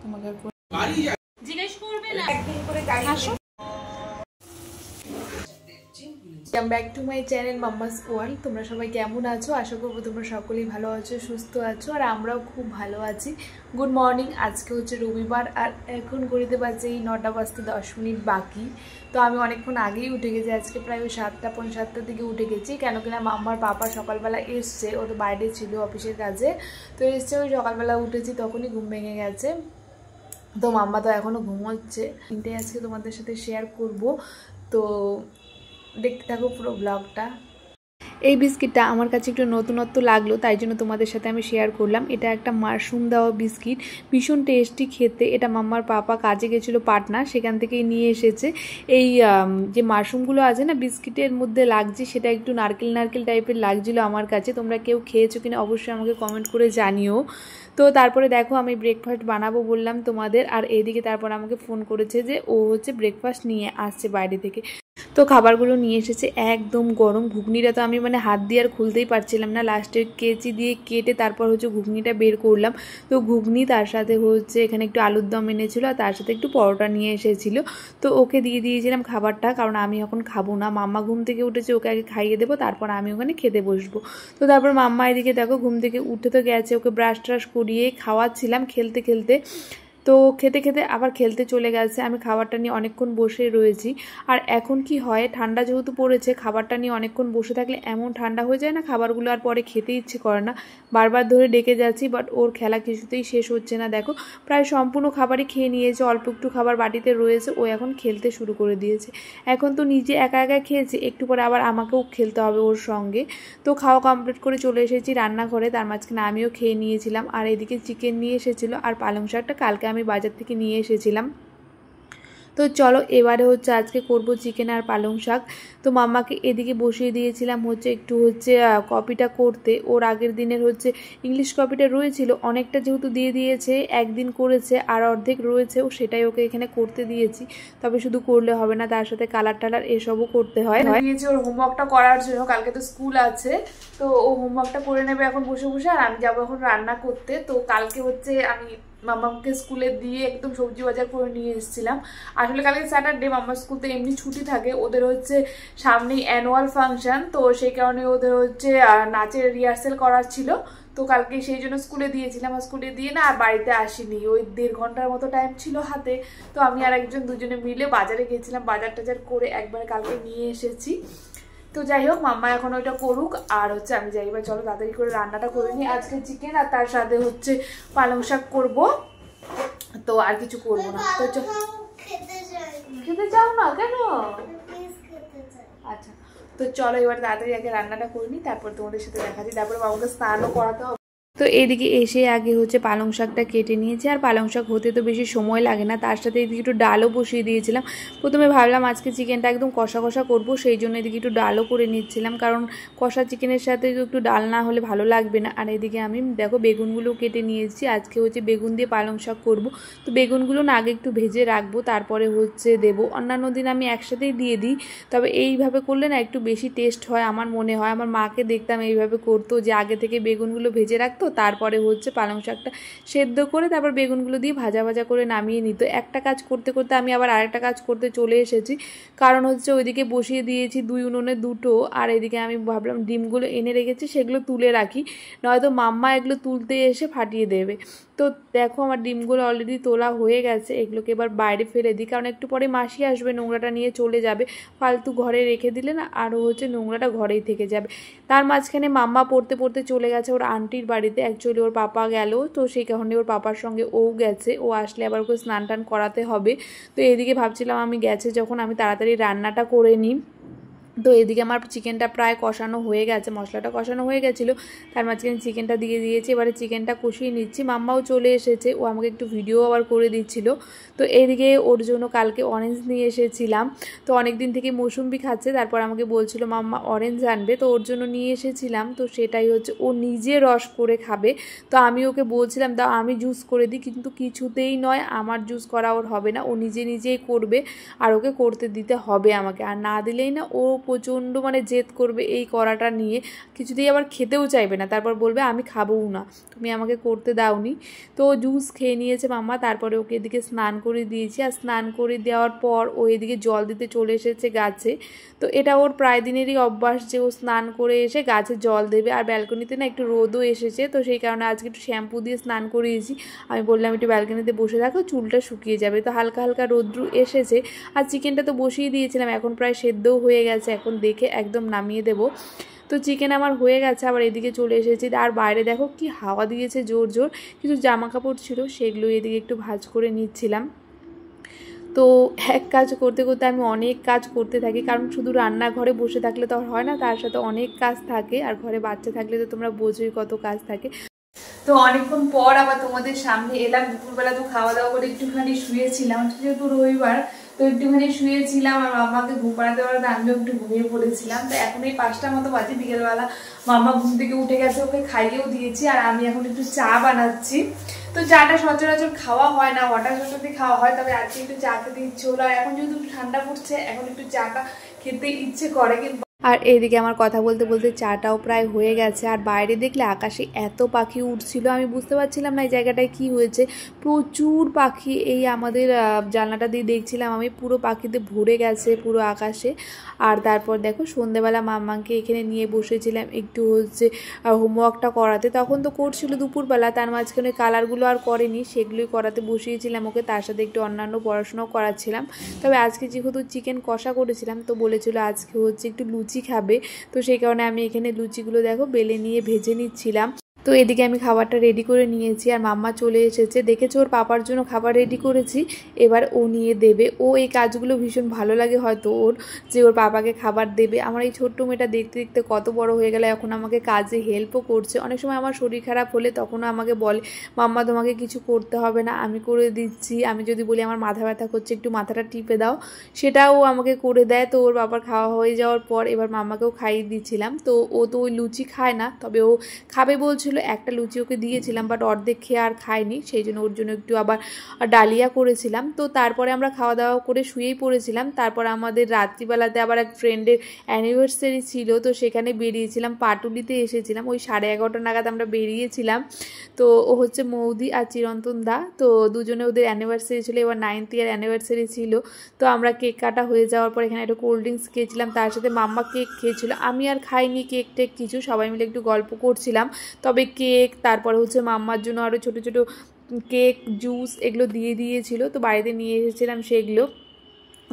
তোমাকে জিজ্ঞেস করবে না একদিন করে গাড়ি আসো। Come back to my channel mamma's world. তোমরা সবাই কেমন আছো? আশা করবো তোমরা সকলেই ভালো আছো, সুস্থ আছো, আর আমরাও খুব ভালো আছি। Good morning. আজকে হচ্ছে রবিবার, আর এখন ঘড়িতে বাজে এই 9টা বাজতে 10 মিনিট বাকি। তো আমি অনেকক্ষণ আগেই উঠে গেছি, আজকে প্রায় ওই 7টা পৌনে 7টার দিকে উঠে গেছি। কেন কিনা মাম্মার পাপা সকালবেলা এসছে, ও তো বাইরে ছিল অফিসের কাজে, তো এসছে, ওই সকালবেলা উঠেছি তখনই ঘুম ভেঙে গেছে। তো মাম্মা তো এখনও ঘুমোচ্ছে। এটাই আজকে তোমাদের সাথে শেয়ার করব, তো দেখতে থাকো পুরো ব্লগটা। এই বিস্কিটটা আমার কাছে একটু নতুনত্ব লাগলো, তাই জন্য তোমাদের সাথে আমি শেয়ার করলাম। এটা একটা মাশরুম দেওয়া বিস্কিট, ভীষণ টেস্টি খেতে। এটা মাম্মার পাপা কাজে গেছিলো পাটনা, সেখান থেকেই নিয়ে এসেছে। এই যে মাশরুমগুলো আছে না বিস্কিটের মধ্যে লাগছে, সেটা একটু নারকেল নারকেল টাইপের লাগছিলো আমার কাছে। তোমরা কেউ খেয়েছো কিনা অবশ্যই আমাকে কমেন্ট করে জানিও। তো তারপরে দেখো আমি ব্রেকফাস্ট বানাবো বললাম তোমাদের, আর এইদিকে তারপর আমাকে ফোন করেছে যে ও হচ্ছে ব্রেকফাস্ট নিয়ে আসছে বাইরে থেকে। তো খাবারগুলো নিয়ে এসেছে একদম গরম। ঘুগনিটা তো আমি হাত দিয়ে আর খুলতেই পারছিলাম না, লাস্টে কেচি দিয়ে কেটে তারপর হচ্ছে ঘুগনিটা বের করলাম। তো ঘুগনি, তার সাথে হচ্ছে এখানে একটু আলুর দম এনেছিল, আর তার সাথে একটু পরোটা নিয়ে এসেছিলো। তো ওকে দিয়ে দিয়েছিলাম খাবারটা, কারণ আমি এখন খাবো না। মাম্মা ঘুম থেকে উঠেছে, ওকে আগে খাইয়ে দেবো, তারপর আমি ওখানে খেতে বসবো। তো তারপর মাম্মা এদিকে দেখো ঘুম থেকে উঠে তো গেছে, ওকে ব্রাশ ট্রাশ করিয়ে খাওয়াচ্ছিলাম খেলতে খেলতে। তো খেতে খেতে আবার খেলতে চলে গেছে। আমি খাবারটা নিয়ে অনেকক্ষণ বসে রয়েছি। আর এখন কি হয়, ঠান্ডা যেহেতু পড়েছে, খাবারটা নিয়ে অনেকক্ষণ বসে থাকলে এমন ঠান্ডা হয়ে যায় না, খাবারগুলো আর পরে খেতে ইচ্ছে করে না। বারবার ধরে ডেকে যাচ্ছি, বাট ওর খেলা কিছুতেই শেষ হচ্ছে না। দেখো প্রায় সম্পূর্ণ খাবারই খেয়ে নিয়েছে, অল্প একটু খাবার বাটিতে রয়েছে, ও এখন খেলতে শুরু করে দিয়েছে। এখন তো নিজে একা একা খেয়েছে, একটু পরে আবার আমাকেও খেলতে হবে ওর সঙ্গে। তো খাওয়া কমপ্লিট করে চলে এসেছি রান্নাঘরে, তার মাঝখানে আমিও খেয়ে নিয়েছিলাম। আর এদিকে চিকেন নিয়ে এসেছিলো, আর পালং শাকটা কালকে আমি বাজার থেকে নিয়ে এসেছিলাম। তো চলো এবারে হচ্ছে আজকে করব চিকেন আর পালং শাক। তো মাম্মাকে এদিকে বসিয়ে দিয়েছিলাম হচ্ছে একটু হচ্ছে কপিটা করতে। ওর আগের দিনের হচ্ছে ইংলিশ কপিটা রয়েছিল, অনেকটা যেহেতু দিয়ে দিয়েছে, একদিন করেছে আর অর্ধেক রয়েছে, ও সেটাই ওকে এখানে করতে দিয়েছি। তবে শুধু করলে হবে না, তার সাথে কালার টালার এসবও করতে হয়। দিয়েছি ওর হোমওয়ার্কটা করার জন্য, কালকে তো স্কুল আছে, তো ও হোমওয়ার্কটা করে নেবে এখন বসে বসে, আর আমি যাবো এখন রান্না করতে। তো কালকে হচ্ছে আমি মাম্মাকে স্কুলে দিয়ে একদম সবজি বাজার করে নিয়ে এসেছিলাম। আসলে কালকে স্যাটারডে, মাম্মার স্কুল তো এমনি ছুটি থাকে, ওদের হচ্ছে সামনেই অ্যানুয়াল ফাংশন, তো সেই কারণে ওদের হচ্ছে নাচের রিহার্সেল করার ছিল। তো কালকে সেই জন্য স্কুলে দিয়েছিলাম, আর স্কুলে দিয়ে না আর বাড়িতে আসিনি, ওই 1.5 ঘন্টার মতো টাইম ছিল হাতে। তো আমি আর একজন দুজনে মিলে বাজারে গেছিলাম, বাজার টাজার করে একবারে কালকে নিয়ে এসেছি। তো যাই হোক, মাম্মা এখন ওইটা করুক, আর হচ্ছে আমি যাই এবার, চলো তাড়াতাড়ি করে রান্নাটা করে নিই। আজকে চিকেন আর তার সাথে হচ্ছে পালং শাক করবো, তো আর কিছু করবো না। তো খেতে চাও না কেন? আচ্ছা, তো চলো এবার তাড়াতাড়ি আগে রান্নাটা করে নিই, তারপর তোমাদের সাথে দেখাচ্ছি, তারপরে বাবাকে স্নানও করাতে হবে। তো এদিকে এসে আগে হচ্ছে পালং শাকটা কেটে নিয়েছি, আর পালং শাক হতে তো বেশি সময় লাগে না। তার সাথে এদিকে একটু ডালও বসিয়ে দিয়েছিলাম। প্রথমে ভাবলাম আজকে চিকেনটা একদম কষা কষা করবো, সেই জন্য এদিকে একটু ডালও করে নিচ্ছিলাম, কারণ কষা চিকেনের সাথে একটু ডাল না হলে ভালো লাগবে না। আর এদিকে আমি দেখো বেগুনগুলো কেটে নিয়েছি, আজকে হচ্ছে বেগুন দিয়ে পালং শাক করবো। তো বেগুনগুলো না আগে একটু ভেজে রাখবো, তারপরে হচ্ছে দেবো। অন্যান্য দিন আমি একসাথেই দিয়ে দিই, তবে এইভাবে করলে না একটু বেশি টেস্ট হয় আমার মনে হয়। আমার মাকে দেখতাম এইভাবে করতো, যে আগে থেকে বেগুনগুলো ভেজে রাখতো, তারপরে হচ্ছে পালং শাকটা সেদ্ধ করে তারপর বেগুনগুলো দিয়ে ভাজা ভাজা করে নামিয়ে নিত। একটা কাজ করতে করতে আমি আবার আরেকটা কাজ করতে চলে এসেছি, কারণ হচ্ছে ওইদিকে বসিয়ে দিয়েছি 2 উনুনে 2টো, আর এদিকে আমি ভাবলাম ডিমগুলো এনে রেখেছি সেগুলো তুলে রাখি, নয়তো মাম্মা এগুলো তুলতে এসে ফাটিয়ে দেবে। তো দেখো আমার ডিমগুলো অলরেডি তোলা হয়ে গেছে, এগুলোকে এবার বাইরে ফেলে দিই, কারণ একটু পরে মাসি আসবে, নোংরাটা নিয়ে চলে যাবে। ফালতু ঘরে রেখে দিলে না আরও হচ্ছে নোংরাটা ঘরেই থেকে যাবে। তার মাঝখানে মাম্মা পড়তে পড়তে চলে গেছে ওর আন্টির বাড়িতে, অ্যাকচুয়ালি ওর পাপা গেল, তো সেই কারণে ওর পাপার সঙ্গে ও গেছে, ও আসলে আবার ওকে স্নান টান করাতে হবে। তো এদিকে ভাবছিলাম আমি গেছে যখন আমি তাড়াতাড়ি রান্নাটা করে নিই। তো এদিকে আমার চিকেনটা প্রায় কষানো হয়ে গেছে, মশলাটা কষানো হয়ে গেছিলো, তার মাঝখানে চিকেনটা দিয়ে দিয়েছি। এবারে চিকেনটা কষিয়ে নিচ্ছি। মাম্মাও চলে এসেছে, ও আমাকে একটু ভিডিও আবার করে দিচ্ছিল। তো এদিকে ওর জন্য কালকে অরেঞ্জ নিয়ে এসেছিলাম, তো অনেক দিন থেকে মৌসুম্বি খাচ্ছে, তারপর আমাকে বলছিল মাম্মা অরেঞ্জ আনবে, তো ওর জন্য নিয়ে এসেছিলাম। তো সেটাই হচ্ছে ও নিজে রস করে খাবে, তো আমি ওকে বলছিলাম দাও আমি জুস করে দিই, কিন্তু কিছুতেই নয়, আমার জুস করা ওর হবে না, ও নিজে নিজেই করবে, আর ওকে করতে দিতে হবে আমাকে, আর না দিলেই না ও প্রচণ্ড মানে জেদ করবে এই করাটা নিয়ে, কিছুতেই আবার খেতেও চাইবে না, তারপর বলবে আমি খাবোও না, তুমি আমাকে করতে দাওনি। তো জুস খেয়ে নিয়েছে মাম্মা, তারপরে ওকে এদিকে স্নান করে দিয়েছি। আর স্নান করে দেওয়ার পর ও এদিকে জল দিতে চলে এসেছে গাছে। তো এটা ওর প্রায় দিনেরই অভ্যাস যে ও স্নান করে এসে গাছে জল দেবে। আর ব্যালকনিতে না একটু রোদও এসেছে, তো সেই কারণে আজকে একটু শ্যাম্পু দিয়ে স্নান করিয়েছি। আমি বললাম একটু ব্যালকনিতে বসে থাকো, চুলটা শুকিয়ে যাবে। তো হালকা হালকা রোদ্রু এসেছে। আর চিকেনটা তো বসিয়ে দিয়েছিলাম, এখন প্রায় সেদ্ধও হয়ে গেছে, এখন দেখে একদম নামিয়ে দেবো। তো চিকেন আমার হয়ে গেছে, আবার এদিকে চলে এসেছি। আর বাইরে দেখো কি হাওয়া দিয়েছে জোর জোর, কিছু জামা কাপড় ছিল সেগুলো এদিকে একটু ভাঁজ করে নিচ্ছিলাম। তো এক কাজ করতে করতে আমি অনেক কাজ করতে থাকি, কারণ শুধু রান্নাঘরে বসে থাকলে তো হয় না, তার সাথে অনেক কাজ থাকে। আর ঘরে বাচ্চা থাকলে তো তোমরা বোঝোই কত কাজ থাকে। তো অনেকক্ষণ পর আবার তোমাদের সামনে এলাম। দুপুরবেলা তো খাওয়া দাওয়া করে একটুখানি শুয়েছিলাম, যেহেতু রবিবার, তো একটুখানি শুয়েছিলাম। আর মাম্মাকে ঘুম পাড়াতে পাড়াতে আমিও একটু ঘুমিয়ে পড়েছিলাম। তো এখন এই 5টার মতো বাজে বিকেলবেলা, মাম্মা ঘুম থেকে উঠে গেছে, ওকে খাইয়েও দিয়েছি। আর আমি এখন একটু চা বানাচ্ছি। তো চাটা সচরাচর খাওয়া হয় না, হঠাৎ হঠাৎই খাওয়া হয়, তবে আজকে একটু চা খেতে ইচ্ছে হলো। আর এখন যেহেতু ঠান্ডা পড়ছে, এখন একটু চাটা খেতে ইচ্ছে করে। কিন্তু আর এইদিকে আমার কথা বলতে বলতে চাটাও প্রায় হয়ে গেছে। আর বাইরে দেখলে আকাশে এত পাখি উঠছিল, আমি বুঝতে পারছিলাম না এই জায়গাটায় কি হয়েছে। প্রচুর পাখি এই আমাদের জানলাটা দিয়ে দেখছিলাম আমি, পুরো পাখিতে ভরে গেছে পুরো আকাশে। আর তারপর দেখো সন্ধ্যেবেলা মাম্মাকে এখানে নিয়ে বসেছিলাম একটু হোমওয়ার্কটা করাতে। তখন তো করছিল দুপুরবেলা, তার মাঝখানে কালারগুলো আর করেনি, সেগুলোই করাতে বসিয়েছিলাম ওকে, তার সাথে একটু অন্যান্য পড়াশোনাও করাচ্ছিলাম। তবে আজকে যেহেতু চিকেন কষা করেছিলাম, তো বলেছিল আজকে হচ্ছে একটু লুচি খাবে, তো সেই কারণে আমি এখানে লুচিগুলো দেখো বেলে নিয়ে ভেজে নিচ্ছিলাম। তো এদিকে আমি খাবারটা রেডি করে নিয়েছি। আর মাম্মা চলে এসেছে, দেখেছো ওর পাপার জন্য খাবার রেডি করেছি, এবার ও নিয়ে দেবে। ও এই কাজগুলো ভীষণ ভালো লাগে হয়তো ওর, যে ওর পাপাকে খাবার দেবে। আমার এই ছোট্ট মেয়েটা দেখতে দেখতে কত বড় হয়ে গেল, এখন আমাকে কাজে হেল্পও করছে। অনেক সময় আমার শরীর খারাপ হলে তখনও আমাকে বলে মাম্মা তোমাকে কিছু করতে হবে না, আমি করে দিচ্ছি। আমি যদি বলি আমার মাথা ব্যথা করছে, একটু মাথাটা টিপে দাও, সেটাও আমাকে করে দেয়। তো ওর বাবার খাওয়া হয়ে যাওয়ার পর এবার মাম্মাকেও খাইয়ে দিচ্ছিলাম। তো ও তো ওই লুচি খায় না, তবে ও খাবে বলছিল, একটা লুচি ওকে দিয়েছিলাম, বাট অর্ধেক খেয়ে আর খায়নি, সেই জন্য ওর জন্য একটু আবার ডালিয়া করেছিলাম। তো তারপরে আমরা খাওয়া দাওয়া করে শুয়েই পড়েছিলাম। তারপর আমাদের রাত্রিবেলাতে আবার এক ফ্রেন্ডের অ্যানিভার্সারি ছিল, তো সেখানে বেরিয়েছিলাম, পাটুলিতে এসেছিলাম। ওই 11:30 নাগাদ আমরা বেরিয়েছিলাম। তো ও হচ্ছে মৌদি আর চিরন্তন দা, তো দুজনে ওদের অ্যানিভার্সারি ছিল, এবার 9th ইয়ার অ্যানিভার্সারি ছিল। তো আমরা কেক কাটা হয়ে যাওয়ার পর এখানে একটা কোল্ড ড্রিঙ্কস খেয়েছিলাম, তার সাথে মাম্মা কেক খেয়েছিল। আমি আর খাইনি কেক টেক কিছু, সবাই মিলে একটু গল্প করছিলাম। তবে কেক, তারপরে হচ্ছে মাম্মার জন্য আরও ছোটো ছোটো কেক, জুস এগুলো দিয়ে দিয়েছিল, তো বাড়িতে নিয়ে এসেছিলাম সেগুলো।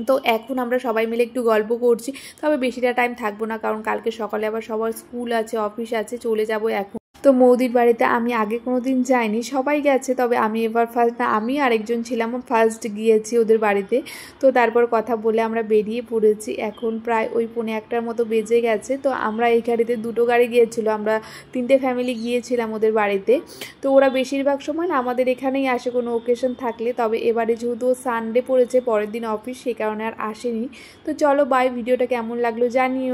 তো এখন আমরা সবাই মিলে একটু গল্প করছি, তবে বেশিটা টাইম থাকবো না, কারণ কালকে সকালে আবার সবার স্কুল আছে, অফিস আছে, চলে যাব এখন। তো মৌদির বাড়িতে আমি আগে কোনো দিন যাইনি, সবাই গেছে, তবে আমি এবার ফার্স্ট, না আমি আরেকজন ছিলাম ফার্স্ট গিয়েছি ওদের বাড়িতে। তো তারপর কথা বলে আমরা বেরিয়ে পড়েছি। এখন প্রায় ওই 1:45 মতো বেজে গেছে। তো আমরা এই গাড়িতে 2টো গাড়ি গিয়েছিল, আমরা 3টে ফ্যামিলি গিয়েছিলাম ওদের বাড়িতে। তো ওরা বেশিরভাগ সময় না আমাদের এখানেই আসে কোনো ওকেশন থাকলে, তবে এবারে যেহেতু সানডে পড়েছে, পরের দিন অফিস, সেই কারণে আর আসেনি। তো চলো বাই, ভিডিওটা কেমন লাগলো জানিও।